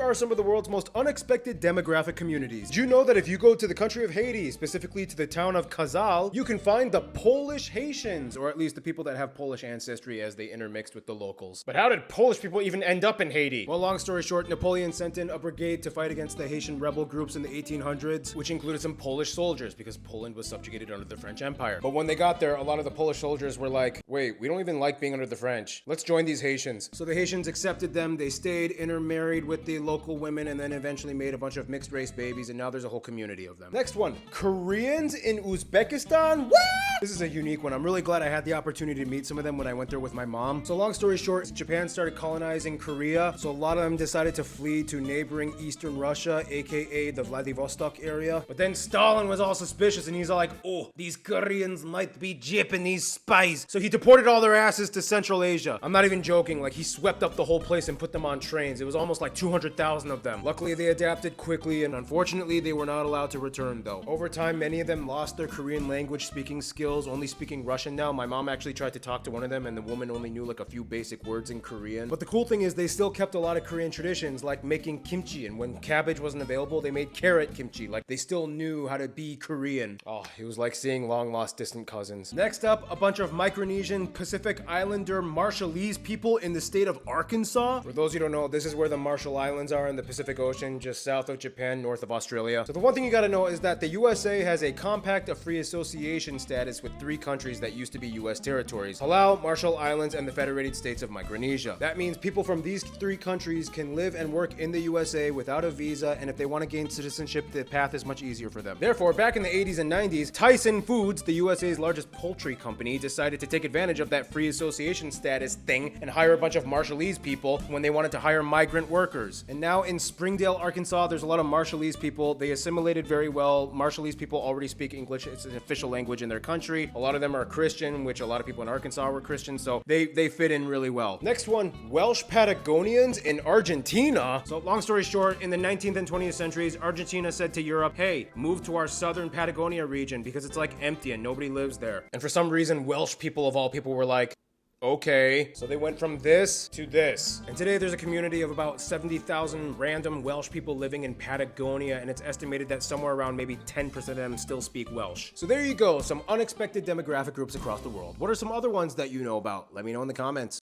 are some of the world's most unexpected demographic communities. Did you know that if you go to the country of Haiti, specifically to the town of Kazal, you can find the Polish Haitians, or at least the people that have Polish ancestry as they intermixed with the locals. But how did Polish people even end up in Haiti? Well, long story short, Napoleon sent in a brigade to fight against the Haitian rebel groups in the 1800s, which included some Polish soldiers because Poland was subjugated under the French Empire. But when they got there, a lot of the Polish soldiers were like, wait, we don't even like being under the French. Let's join these Haitians. So the Haitians accepted them, they stayed, intermarried with the local women, and then eventually made a bunch of mixed race babies, and now there's a whole community of them. Next one, Koreans in Uzbekistan? What? This is a unique one. I'm really glad I had the opportunity to meet some of them when I went there with my mom. So long story short, Japan started colonizing Korea, so a lot of them decided to flee to neighboring Eastern Russia, aka the Vladivostok area. But then Stalin was all suspicious, and he's all like, oh, these Koreans might be Japanese spies. So he deported all their asses to Central Asia. I'm not even joking, like he swept up the whole place and put them on trains. It was almost like 200,000 of them. Luckily, they adapted quickly, and unfortunately, they were not allowed to return though. Over time, many of them lost their Korean language speaking skills, only speaking Russian now. My mom actually tried to talk to one of them, and the woman only knew like a few basic words in Korean. But the cool thing is they still kept a lot of Korean traditions, like making kimchi, and when cabbage wasn't available, they made carrot kimchi. Like they still knew how to be Korean. Oh, it was like seeing long lost distant cousins. Next up, a bunch of Micronesian Pacific Islander Marshallese people in the state of Arkansas. For those who don't know, this is where the Marshall Islands are in the Pacific Ocean, just south of Japan, north of Australia. So the one thing you gotta know is that the USA has a Compact of Free Association status with 3 countries that used to be US territories: Palau, Marshall Islands, and the Federated States of Micronesia. That means people from these 3 countries can live and work in the USA without a visa, and if they want to gain citizenship, the path is much easier for them. Therefore, back in the 80s and 90s, Tyson Foods, the USA's largest poultry company, decided to take advantage of that free association status thing and hire a bunch of Marshallese people when they wanted to hire migrant workers. And now in Springdale, Arkansas, there's a lot of Marshallese people. They assimilated very well. Marshallese people already speak English. It's an official language in their country. A lot of them are Christian, which a lot of people in Arkansas were Christian, so they fit in really well. Next one, Welsh Patagonians in Argentina. So long story short, in the 19th and 20th centuries, Argentina said to Europe, hey, move to our southern Patagonia region because it's like empty and nobody lives there. And for some reason, Welsh people of all people were like, okay. So they went from this to this. And today there's a community of about 70,000 random Welsh people living in Patagonia, and it's estimated that somewhere around maybe 10% of them still speak Welsh. So there you go, some unexpected demographic groups across the world. What are some other ones that you know about? Let me know in the comments.